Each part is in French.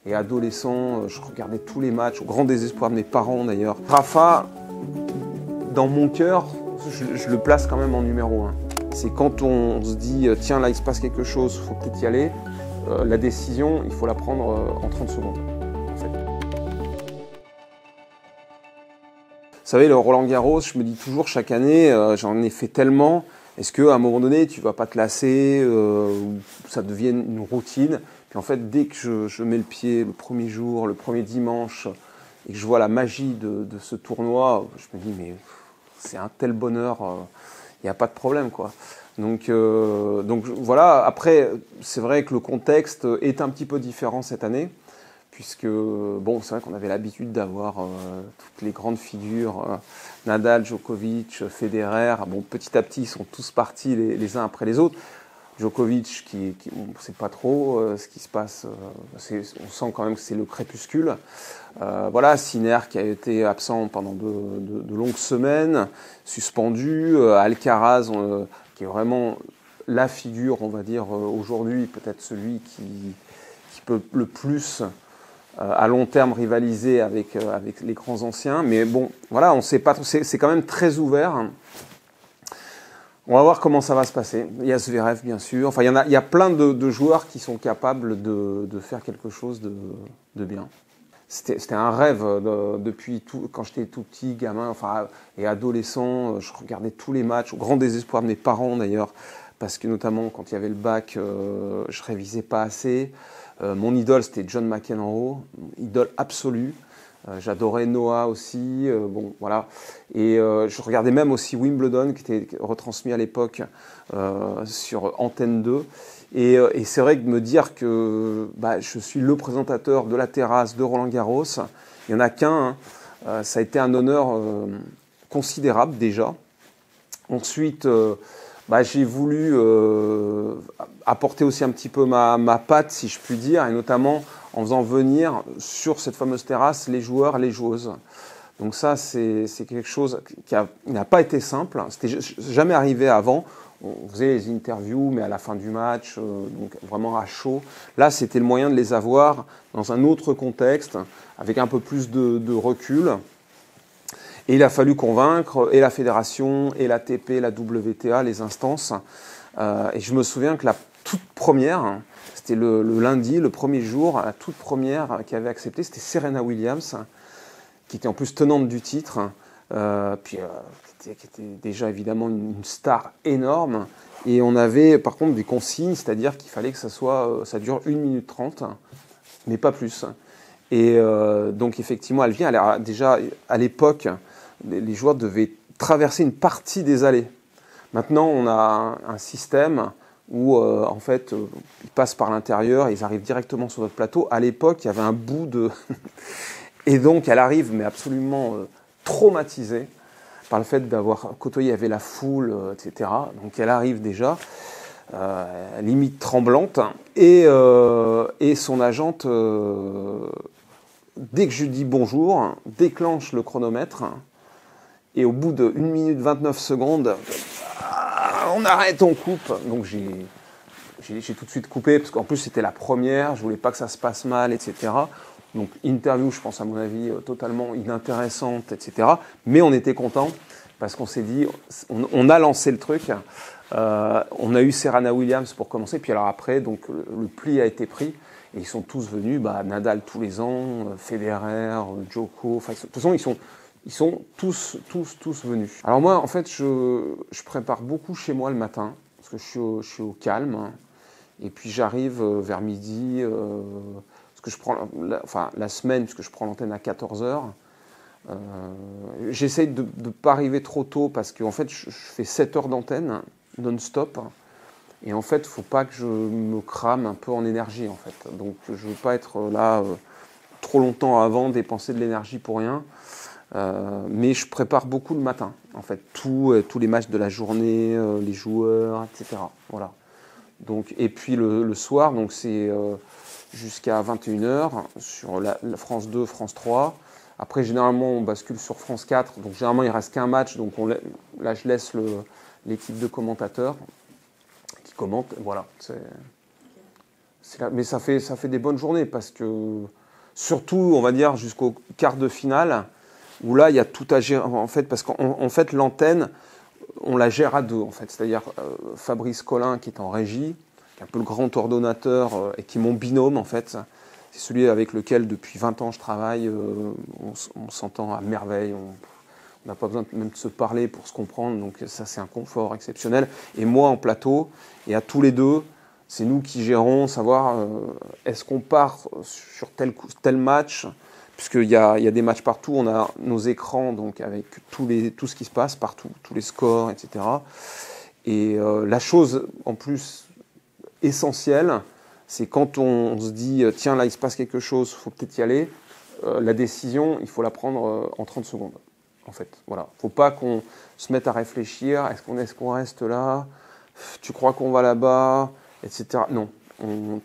et adolescent, je regardais tous les matchs, au grand désespoir de mes parents d'ailleurs. Rafa, dans mon cœur, je le place quand même en numéro 1. C'est quand on se dit, tiens là il se passe quelque chose, il faut peut-être y aller, la décision, il faut la prendre en 30 secondes. En fait. Vous savez, le Roland-Garros, je me dis toujours chaque année, j'en ai fait tellement, est-ce qu'à un moment donné, tu ne vas pas te lasser, ou ça devienne une routine? Puis en fait, dès que je mets le pied le premier jour, le premier dimanche, et que je vois la magie de ce tournoi, je me dis, mais c'est un tel bonheur, il n'y a pas de problème, quoi. Donc voilà, après, c'est vrai que le contexte est un petit peu différent cette année, puisque, bon, c'est vrai qu'on avait l'habitude d'avoir toutes les grandes figures, Nadal, Djokovic, Federer. Bon, petit à petit, ils sont tous partis les uns après les autres. Djokovic, on ne sait pas trop ce qui se passe, on sent quand même que c'est le crépuscule. Voilà, Sinner qui a été absent pendant de longues semaines, suspendu, Alcaraz qui est vraiment la figure, on va dire, aujourd'hui, peut-être celui qui peut le plus à long terme rivaliser avec les grands anciens. Mais bon, voilà, on ne sait pas trop, c'est quand même très ouvert. On va voir comment ça va se passer. Il y a Zverev, bien sûr. Enfin, il y a plein de joueurs qui sont capables de faire quelque chose de bien. C'était un rêve depuis quand j'étais tout petit, gamin, enfin, et adolescent. Je regardais tous les matchs, au grand désespoir de mes parents d'ailleurs, parce que notamment quand il y avait le bac, je révisais pas assez. Mon idole, c'était John McEnroe, idole absolue. J'adorais Noah aussi, bon voilà. Et je regardais même aussi Wimbledon qui était retransmis à l'époque sur Antenne 2. Et c'est vrai que me dire que je suis le présentateur de la terrasse de Roland-Garros, il n'y en a qu'un, hein. Ça a été un honneur considérable déjà. Ensuite, j'ai voulu apporter aussi un petit peu ma patte, si je puis dire, et notamment en faisant venir sur cette fameuse terrasse les joueurs, les joueuses. Donc ça, c'est quelque chose qui n'a pas été simple. C'était jamais arrivé avant. On faisait les interviews, mais à la fin du match, donc vraiment à chaud. Là, c'était le moyen de les avoir dans un autre contexte, avec un peu plus de recul. Et il a fallu convaincre et la fédération, et l'ATP, la WTA, les instances. Et je me souviens que la toute première, c'était le lundi, le premier jour, la toute première qui avait accepté, c'était Serena Williams, qui était en plus tenante du titre, qui était déjà évidemment une star énorme. Et on avait par contre des consignes, c'est-à-dire qu'il fallait que ça dure 1 minute 30, mais pas plus. Et donc effectivement, elle vient, déjà à l'époque, les joueurs devaient traverser une partie des allées. Maintenant, on a un système où en fait, ils passent par l'intérieur, ils arrivent directement sur notre plateau. À l'époque, il y avait un bout de... Et donc, elle arrive, mais absolument traumatisée par le fait d'avoir côtoyé, il y avait la foule, etc. Donc, elle arrive déjà, limite tremblante. Et son agente, dès que je lui dis bonjour, déclenche le chronomètre. Et au bout de 1 minute 29 secondes, on arrête, on coupe. Donc, j'ai tout de suite coupé, parce qu'en plus, c'était la première, je voulais pas que ça se passe mal, etc. Donc, interview, je pense, à mon avis, totalement inintéressante, etc. Mais on était contents, parce qu'on s'est dit, on a lancé le truc. On a eu Serena Williams pour commencer, puis alors après, donc, le pli a été pris, et ils sont tous venus, Nadal tous les ans, Federer, Djoko, enfin, de toute façon, ils sont tous venus. Alors moi, en fait, je prépare beaucoup chez moi le matin, parce que je suis au calme, hein, et puis j'arrive vers midi, parce que je prends la semaine, puisque je prends l'antenne à 14h. J'essaye de ne pas arriver trop tôt, parce qu'en fait, je fais 7 heures d'antenne, non-stop, et en fait, il ne faut pas que je me crame un peu en énergie, en fait. Donc, je ne veux pas être là trop longtemps avant, dépenser de l'énergie pour rien. Mais je prépare beaucoup le matin, en fait, tous les matchs de la journée, les joueurs, etc. Voilà. Donc, et puis le soir, donc c'est jusqu'à 21h sur la France 2, France 3. Après, généralement, on bascule sur France 4. Donc, généralement, il ne reste qu'un match. Donc, là, je laisse l'équipe de commentateurs qui commente. Voilà. Mais ça fait des bonnes journées parce que, surtout, on va dire, jusqu'au quart de finale, où là, il y a tout à gérer, en fait, parce qu'en fait, l'antenne, on la gère à deux, en fait. C'est-à-dire Fabrice Collin, qui est en régie, qui est un peu le grand ordonnateur et qui est mon binôme, en fait. C'est celui avec lequel, depuis 20 ans, je travaille. On s'entend à merveille. On n'a pas besoin même de se parler pour se comprendre. Donc ça, c'est un confort exceptionnel. Et moi, en plateau, et à tous les deux, c'est nous qui gérons, savoir est-ce qu'on part sur tel match, puisqu'il y a des matchs partout, on a nos écrans donc avec tout ce qui se passe partout, tous les scores, etc. Et la chose en plus essentielle, c'est quand on se dit tiens là il se passe quelque chose, il faut peut-être y aller, la décision il faut la prendre en 30 secondes. En fait, voilà. Faut pas qu'on se mette à réfléchir, est-ce qu'on reste là, tu crois qu'on va là-bas, etc. Non, on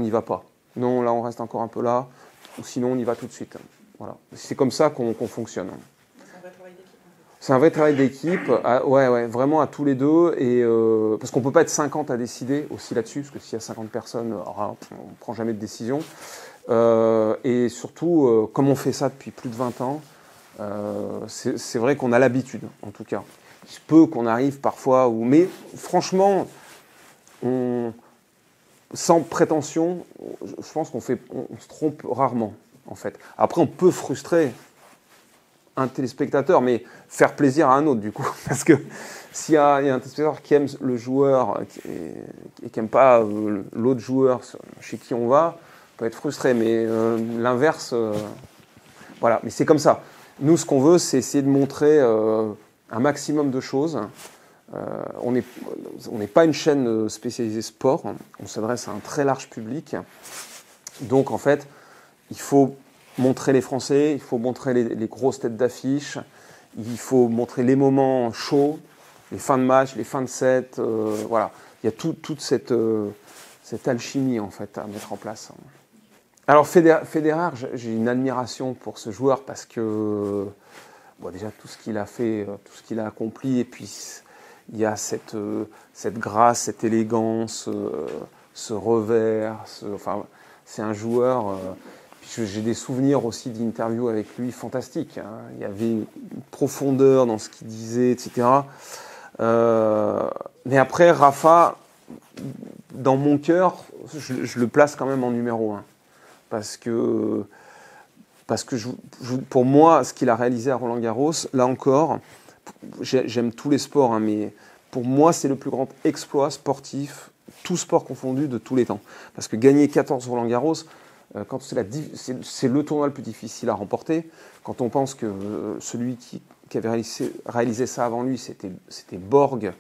y va pas. Non, là on reste encore un peu là, ou sinon on y va tout de suite. Voilà. C'est comme ça qu'on fonctionne. C'est un vrai travail d'équipe. C'est un vrai travail d'équipe, ouais, vraiment à tous les deux, et parce qu'on peut pas être 50 à décider aussi là-dessus, parce que s'il y a 50 personnes, on prend jamais de décision. Et surtout, comme on fait ça depuis plus de 20 ans, c'est vrai qu'on a l'habitude, en tout cas. Il se peut qu'on arrive parfois, mais franchement, sans prétention, je pense on se trompe rarement, en fait. Après, on peut frustrer un téléspectateur, mais faire plaisir à un autre, du coup. Parce que s'il y a un téléspectateur qui aime le joueur et qui n'aime pas l'autre joueur chez qui on va, on peut être frustré. Mais l'inverse, voilà. Mais c'est comme ça. Nous, ce qu'on veut, c'est essayer de montrer un maximum de choses. On n'est pas une chaîne spécialisée sport. On s'adresse à un très large public. Donc, en fait, il faut montrer les Français, il faut montrer les grosses têtes d'affiche, il faut montrer les moments chauds, les fins de match, les fins de set. Voilà. Il y a toute cette alchimie, en fait, à mettre en place. Alors, Federer, j'ai une admiration pour ce joueur parce que, bon, déjà, tout ce qu'il a fait, tout ce qu'il a accompli, et puis il y a cette grâce, cette élégance, ce revers. Enfin, c'est un joueur. J'ai des souvenirs aussi d'interviews avec lui fantastiques. Hein. Il y avait une profondeur dans ce qu'il disait, etc. Mais après, Rafa, dans mon cœur, je le place quand même en numéro 1. Parce que pour moi, ce qu'il a réalisé à Roland-Garros, là encore, j'aime tous les sports, hein, mais pour moi, c'est le plus grand exploit sportif, tout sport confondu, de tous les temps. Parce que gagner 14 Roland-Garros, quand c'est le tournoi le plus difficile à remporter, quand on pense que celui qui avait réalisé ça avant lui, c'était Borg,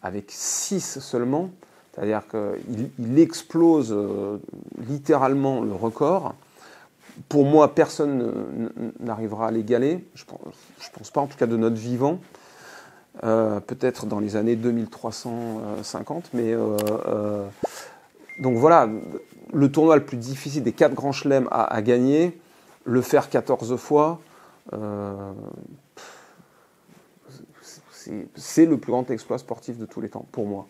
avec 6 seulement, c'est-à-dire qu'il explose littéralement le record. Pour moi, personne n'arrivera à l'égaler. Je pense pas, en tout cas de notre vivant. Peut-être dans les années 2350. Mais donc voilà, le tournoi le plus difficile des 4 grands chelems à gagner, le faire 14 fois, c'est le plus grand exploit sportif de tous les temps, pour moi.